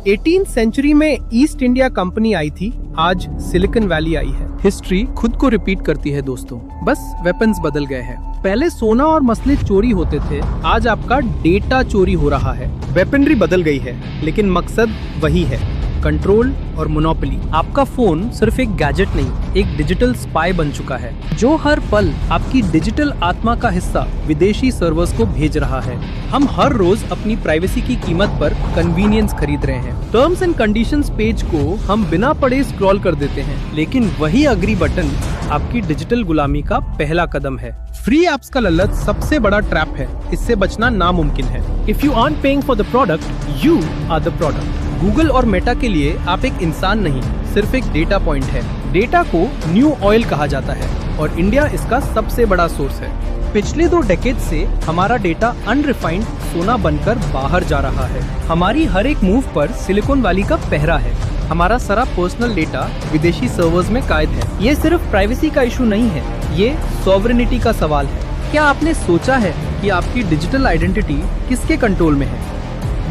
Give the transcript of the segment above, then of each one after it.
18th century में east India company आई थी, आज सिलिकॉन वैली आई है। हिस्ट्री खुद को रिपीट करती है दोस्तों, बस वेपन्स बदल गए हैं। पहले सोना और मसले चोरी होते थे, आज आपका डेटा चोरी हो रहा है। वेपनरी बदल गई है, लेकिन मकसद वही है, कंट्रोल और मोनोपोली। आपका फोन सिर्फ एक गैजेट नहीं, एक डिजिटल स्पाई बन चुका है, जो हर पल आपकी डिजिटल आत्मा का हिस्सा विदेशी सर्वर्स को भेज रहा है। हम हर रोज अपनी प्राइवेसी की कीमत पर कन्वीनियंस खरीद रहे हैं। टर्म्स एंड कंडीशंस पेज को हम बिना पढ़े स्क्रॉल कर देते हैं, लेकिन वही अग्री बटन आपकी डिजिटल गुलामी का पहला कदम है। फ्री एप्स का ललच सबसे बड़ा ट्रैप है, इससे बचना नामुमकिन है। If you aren't paying for the product, you are the product. Google और मेटा के लिए आप एक इंसान नहीं, सिर्फ एक डेटा पॉइंट है। डेटा को न्यू ऑयल कहा जाता है और इंडिया इसका सबसे बड़ा सोर्स है। पिछले 2 डेकेड से हमारा डेटा अनरिफाइंड सोना बनकर बाहर जा रहा है। हमारी हर एक मूव पर सिलिकॉन वैली का पहरा है। हमारा सारा पर्सनल डेटा विदेशी सर्वर्स में कैद है। ये सिर्फ प्राइवेसी का इशू नहीं है, ये सॉवरेनिटी का सवाल है। क्या आपने सोचा है कि आपकी डिजिटल आइडेंटिटी किसके कंट्रोल में है?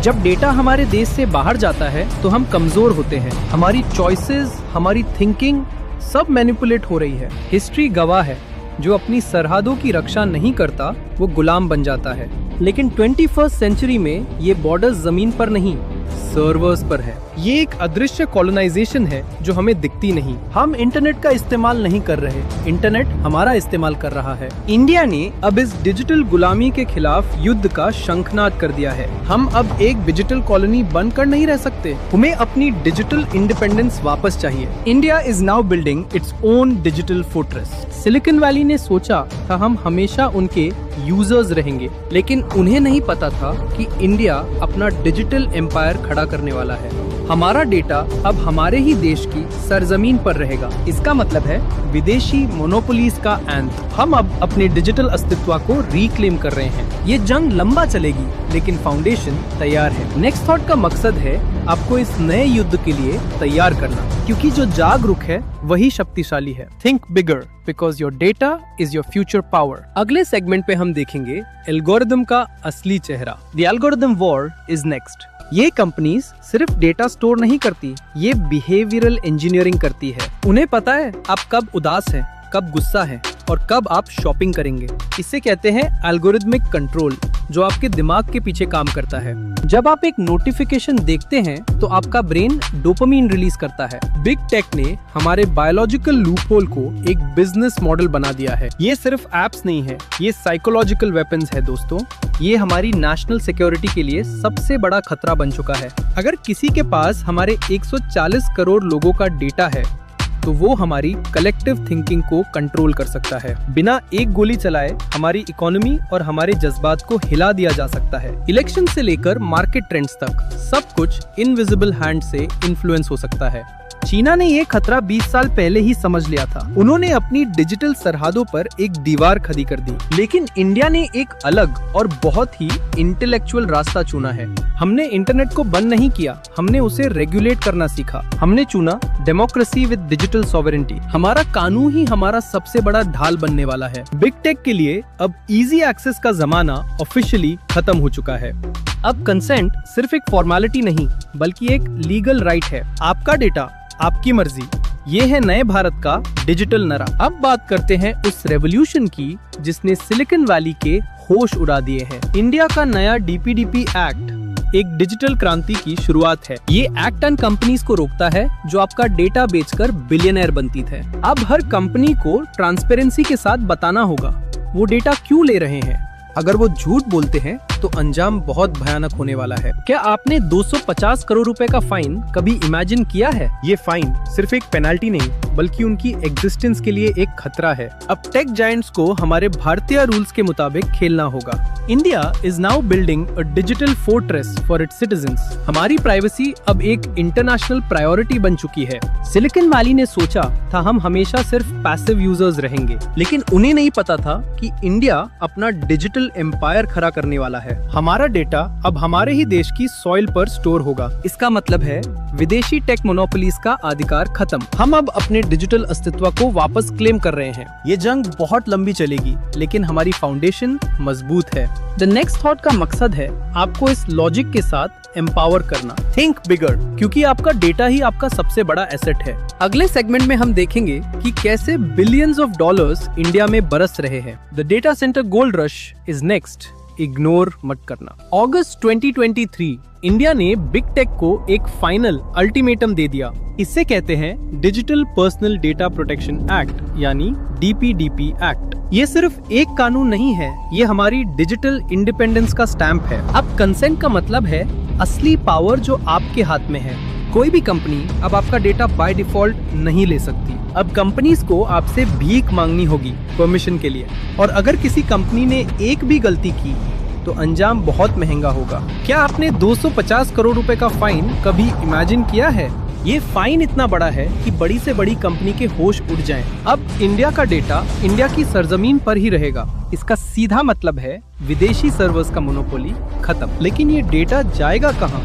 जब डेटा हमारे देश से बाहर जाता है तो हम कमजोर होते हैं। हमारी चॉइसेस, हमारी थिंकिंग सब मैनिपुलेट हो रही है। हिस्ट्री गवाह है, जो अपनी सरहदों की रक्षा नहीं करता वो गुलाम बन जाता है। लेकिन 21st सेंचुरी में ये बॉर्डर्स जमीन पर नहीं, सर्वर्स पर है। ये एक अदृश्य कॉलोनाइजेशन है जो हमें दिखती नहीं। हम इंटरनेट का इस्तेमाल नहीं कर रहे, इंटरनेट हमारा इस्तेमाल कर रहा है। इंडिया ने अब इस डिजिटल गुलामी के खिलाफ युद्ध का शंखनाद कर दिया है। हम अब एक डिजिटल कॉलोनी बनकर नहीं रह सकते, हमें अपनी डिजिटल इंडिपेंडेंस वापस चाहिए। India is now building its own digital fortress. Silicon valley ने सोचा था हम हमेशा उनके यूजर्स रहेंगे, लेकिन उन्हें नहीं पता था कि इंडिया अपना डिजिटल एम्पायर खड़ा करने वाला है। हमारा डेटा अब हमारे ही देश की सरजमीन पर रहेगा। इसका मतलब है विदेशी मोनोपोलीज का अंत। हम अब अपने डिजिटल अस्तित्व को रिक्लेम कर रहे हैं। ये जंग लंबा चलेगी, लेकिन फाउंडेशन तैयार है। नेक्स्ट थॉट का मकसद है आपको इस नए युद्ध के लिए तैयार करना, क्योंकि जो जागरूक है वही शक्तिशाली है। Think bigger, because your data is your future power. अगले सेगमेंट पे हम देखेंगे एल्गोरिदम का असली चेहरा। The algorithm war is next. ये कंपनीज सिर्फ डेटा स्टोर नहीं करती, ये बिहेवियरल इंजीनियरिंग करती है। उन्हें पता है आप कब उदास हैं, कब गुस्सा है और कब आप शॉपिंग करेंगे। इसे कहते हैं एल्गोरिथमिक कंट्रोल, जो आपके दिमाग के पीछे काम करता है। जब आप एक नोटिफिकेशन देखते हैं तो आपका ब्रेन डोपामीन रिलीज करता है। बिग टेक ने हमारे बायोलॉजिकल लूपहोल को एक बिजनेस मॉडल बना दिया है। ये सिर्फ एप्स नहीं है, ये साइकोलॉजिकल वेपन्स है दोस्तों। ये हमारी नेशनल सिक्योरिटी के लिए सबसे बड़ा खतरा बन चुका है। अगर किसी के पास हमारे 140 करोड़ लोगों का डेटा है तो वो हमारी कलेक्टिव थिंकिंग को कंट्रोल कर सकता है। बिना एक गोली चलाए हमारी इकोनॉमी और हमारे जज्बात को हिला दिया जा सकता है। इलेक्शन से लेकर मार्केट ट्रेंड्स तक सब कुछ इनविजिबल हैंड से इन्फ्लुएंस हो सकता है। चीना ने ये खतरा 20 साल पहले ही समझ लिया था। उन्होंने अपनी डिजिटल सरहदों पर एक दीवार खड़ी कर दी, लेकिन इंडिया ने एक अलग और बहुत ही इंटेलेक्चुअल रास्ता चुना है। हमने इंटरनेट को बंद नहीं किया, हमने उसे रेगुलेट करना सीखा। हमने चुना डेमोक्रेसी विद डिजिटल सॉवरेनिटी। हमारा कानून ही हमारा सबसे बड़ा ढाल बनने वाला है। बिग टेक के लिए अब इजी एक्सेस का जमाना ऑफिशियली खत्म हो चुका है। अब कंसेंट सिर्फ एक फॉर्मेलिटी नहीं, बल्कि एक लीगल राइट है। आपका डेटा, आपकी मर्जी, ये है नए भारत का डिजिटल नरा। अब बात करते हैं उस रेवोल्यूशन की जिसने सिलिकॉन वैली के होश उड़ा दिए हैं। इंडिया का नया DPDP एक्ट एक डिजिटल क्रांति की शुरुआत है। ये एक्ट उन कंपनीज को रोकता है जो आपका डेटा बेचकर बिलियनर बनती थे। अब हर कंपनी को ट्रांसपेरेंसी के साथ बताना होगा वो डेटा क्यों ले रहे हैं। अगर वो झूठ बोलते हैं तो अंजाम बहुत भयानक होने वाला है। क्या आपने 250 करोड़ रुपए का फाइन कभी इमेजिन किया है? ये फाइन सिर्फ एक पेनल्टी नहीं, बल्कि उनकी एग्जिस्टेंस के लिए एक खतरा है। अब टेक जायंट्स को हमारे भारतीय रूल्स के मुताबिक खेलना होगा। India is now building a digital fortress for its citizens. हमारी प्राइवेसी अब एक इंटरनेशनल प्रायोरिटी बन चुकी है। सिलिकॉन वैली ने सोचा था हम हमेशा सिर्फ पैसिव यूजर्स रहेंगे, लेकिन उन्हें नहीं पता था कि इंडिया अपना डिजिटल एम्पायर खड़ा करने वाला है। है। हमारा डेटा अब हमारे ही देश की सॉइल पर स्टोर होगा। इसका मतलब है विदेशी टेक मोनोपोलीज का अधिकार खत्म। हम अब अपने डिजिटल अस्तित्व को वापस क्लेम कर रहे हैं। ये जंग बहुत लंबी चलेगी, लेकिन हमारी फाउंडेशन मजबूत है। द नेक्स्ट थॉट का मकसद है आपको इस लॉजिक के साथ एम्पावर करना। थिंक बिगर, क्योंकि आपका डेटा ही आपका सबसे बड़ा एसेट है। अगले सेगमेंट में हम देखेंगे कि कैसे बिलियंस ऑफ डॉलर्स इंडिया में बरस रहे हैं। The data centre gold rush is next, ignore मत करना। अगस्त 2023 इंडिया ने बिग टेक को एक फाइनल अल्टीमेटम दे दिया। इससे कहते हैं digital personal data protection act, यानी DPDP एक्ट। ये सिर्फ एक कानून नहीं है, ये हमारी डिजिटल इंडिपेंडेंस का स्टैंप है। अब कंसेंट का मतलब है असली पावर जो आपके हाथ में है। कोई भी कंपनी अब आपका डेटा बाय डिफॉल्ट नहीं ले सकती। अब कंपनीज को आपसे भीख मांगनी होगी परमिशन के लिए, और अगर किसी कंपनी ने एक भी गलती की तो अंजाम बहुत महंगा होगा। क्या आपने 250 करोड़ रुपए का फाइन कभी इमेजिन किया है? ये फाइन इतना बड़ा है कि बड़ी से बड़ी कंपनी के होश उड़ जाएं। अब इंडिया का डेटा इंडिया की सरजमीन पर ही रहेगा। इसका सीधा मतलब है विदेशी सर्वर्स का मोनोपोली खत्म। लेकिन ये डेटा जाएगा कहाँ?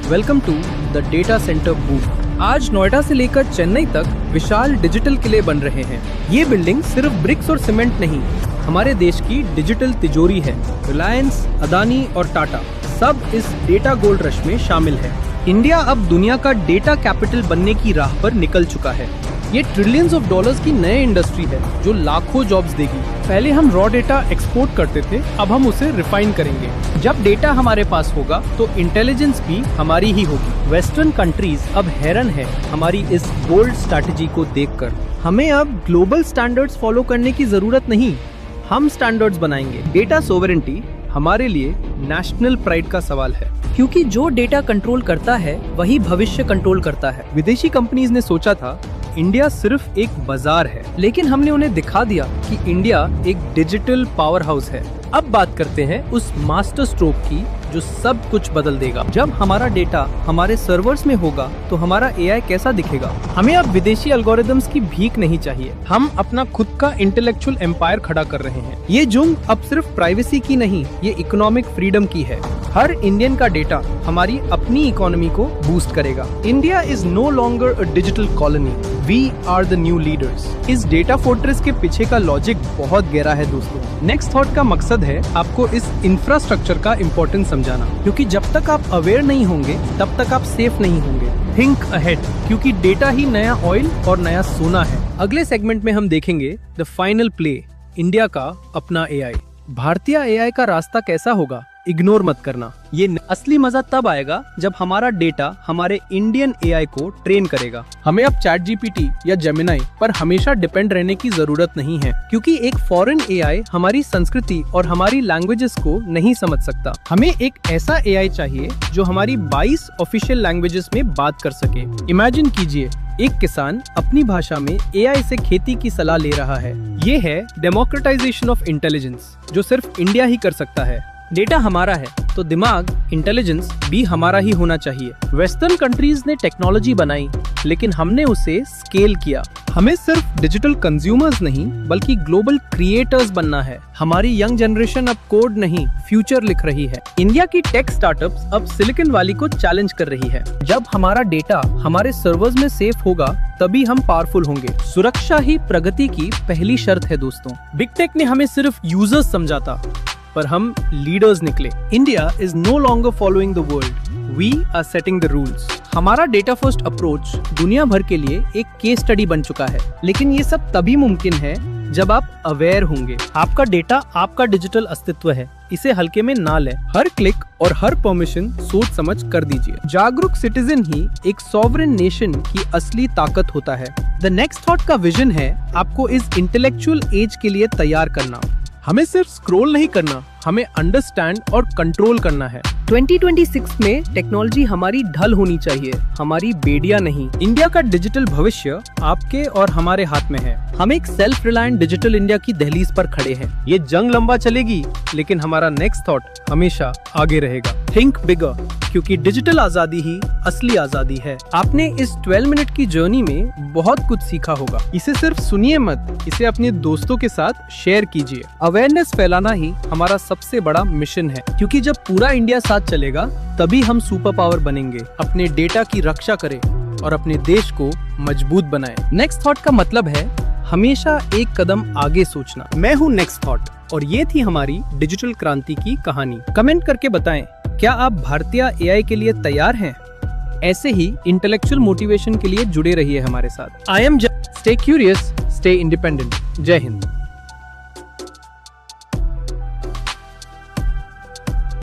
Welcome to the data center boom. आज नोएडा से लेकर चेन्नई तक विशाल डिजिटल किले बन रहे हैं। ये बिल्डिंग सिर्फ ब्रिक्स और सीमेंट नहीं, हमारे देश की डिजिटल तिजोरी है। रिलायंस, अदानी और टाटा सब इस डेटा गोल्ड रश में शामिल है। इंडिया अब दुनिया का डेटा कैपिटल बनने की राह पर निकल चुका है। ये ट्रिलियंस ऑफ डॉलर्स की नई इंडस्ट्री है जो लाखों जॉब्स देगी। पहले हम रॉ डेटा एक्सपोर्ट करते थे, अब हम उसे रिफाइन करेंगे। जब डेटा हमारे पास होगा तो इंटेलिजेंस भी हमारी ही होगी। वेस्टर्न कंट्रीज अब हैरान है हमारी इस बोल्ड स्ट्रैटेजी को देखकर। हमें अब ग्लोबल स्टैंडर्ड्स फॉलो करने की जरूरत नहीं, हम स्टैंडर्ड्स बनाएंगे। डेटा सोवरेंटी हमारे लिए नेशनल प्राइड का सवाल है, क्योंकि जो डेटा कंट्रोल करता है वही भविष्य कंट्रोल करता है। विदेशी कंपनीज ने सोचा था इंडिया सिर्फ एक बाजार है, लेकिन हमने उन्हें दिखा दिया कि इंडिया एक डिजिटल पावर हाउस है। अब बात करते हैं उस मास्टर स्ट्रोक की जो सब कुछ बदल देगा। जब हमारा डेटा हमारे सर्वर्स में होगा तो हमारा AI कैसा दिखेगा? हमें अब विदेशी एल्गोरिदम्स की भीख नहीं चाहिए, हम अपना खुद का इंटेलेक्चुअल एम्पायर खड़ा कर रहे हैं। ये जंग अब सिर्फ प्राइवेसी की नहीं, ये इकोनॉमिक फ्रीडम की है। हर इंडियन का डेटा हमारी अपनी इकोनॉमी को बूस्ट करेगा। India is no longer a digital colony, we are the new leaders. इस डेटा फोर्ट्रेस के पीछे का लॉजिक बहुत गहरा है दोस्तों। नेक्स्ट थॉट का मकसद है आपको इस इंफ्रास्ट्रक्चर का इम्पोर्टेंस समझाना, क्योंकि जब तक आप अवेयर नहीं होंगे तब तक आप सेफ नहीं होंगे। थिंक अहेड, क्योंकि डेटा ही नया ऑयल और नया सोना है। अगले सेगमेंट में हम देखेंगे द फाइनल प्ले, इंडिया का अपना AI। भारतीय AI का रास्ता कैसा होगा? इग्नोर मत करना। ये असली मजा तब आएगा जब हमारा डेटा हमारे इंडियन AI को ट्रेन करेगा। हमें अब ChatGPT या Gemini पर हमेशा डिपेंड रहने की जरूरत नहीं है, क्योंकि एक फॉरेन AI हमारी संस्कृति और हमारी लैंग्वेजेस को नहीं समझ सकता। हमें एक ऐसा AI चाहिए जो हमारी 22 ऑफिशियल लैंग्वेजेस में बात कर सके। इमेजिन कीजिए एक किसान अपनी भाषा में AI से खेती की सलाह ले रहा है। ये है डेमोक्रेटाइजेशन ऑफ इंटेलिजेंस, जो सिर्फ इंडिया ही कर सकता है। डेटा हमारा है तो दिमाग, इंटेलिजेंस भी हमारा ही होना चाहिए। वेस्टर्न कंट्रीज ने टेक्नोलॉजी बनाई, लेकिन हमने उसे स्केल किया। हमें सिर्फ डिजिटल कंज्यूमर्स नहीं बल्कि ग्लोबल क्रिएटर्स बनना है। हमारी यंग जनरेशन अब कोड नहीं, फ्यूचर लिख रही है। इंडिया की टेक स्टार्टअप्स अब सिलिकॉन वैली को चैलेंज कर रही है। जब हमारा डेटा हमारे सर्वर्स में सेफ होगा तभी हम पावरफुल होंगे। सुरक्षा ही प्रगति की पहली शर्त है दोस्तों। बिग टेक ने हमें सिर्फ यूजर्स समझा था, पर हम लीडर्स निकले। India is no longer following the world, we are setting the rules. हमारा डेटा फर्स्ट अप्रोच दुनिया भर के लिए एक केस स्टडी बन चुका है, लेकिन ये सब तभी मुमकिन है जब आप अवेयर होंगे। आपका डेटा आपका डिजिटल अस्तित्व है, इसे हल्के में ना लें। हर क्लिक और हर परमिशन सोच समझ कर दीजिए। जागरूक सिटीजन ही एक सॉवरेन नेशन की असली ताकत होता है। द नेक्स्ट थॉट का विजन है आपको इस इंटेलेक्चुअल एज के लिए तैयार करना। हमें सिर्फ स्क्रॉल नहीं करना, हमें अंडरस्टैंड और कंट्रोल करना है। 2026 में टेक्नोलॉजी हमारी ढल होनी चाहिए, हमारी बेड़िया नहीं। इंडिया का डिजिटल भविष्य आपके और हमारे हाथ में है। हम एक सेल्फ रिलायंट डिजिटल इंडिया की दहलीज पर खड़े हैं। ये जंग लंबा चलेगी, लेकिन हमारा नेक्स्ट थॉट हमेशा आगे रहेगा। थिंक बिगर, क्योंकि डिजिटल आजादी ही असली आजादी है। आपने इस 12 मिनट की जर्नी में बहुत कुछ सीखा होगा। इसे सिर्फ सुनिए मत, इसे अपने दोस्तों के साथ शेयर कीजिए। अवेयरनेस फैलाना ही हमारा सबसे बड़ा मिशन है, क्योंकि जब पूरा इंडिया साथ चलेगा तभी हम सुपर पावर बनेंगे। अपने डेटा की रक्षा करें और अपने देश को मजबूत बनाएं। नेक्स्ट थॉट का मतलब है हमेशा एक कदम आगे सोचना। मैं हूँ नेक्स्ट थॉट और ये थी हमारी डिजिटल क्रांति की कहानी। कमेंट करके बताएं, क्या आप भारतीय एआई के लिए तैयार हैं? ऐसे ही इंटेलेक्चुअल मोटिवेशन के लिए जुड़े रहिए हमारे साथ। I am stay curious, stay independent. जय हिंद।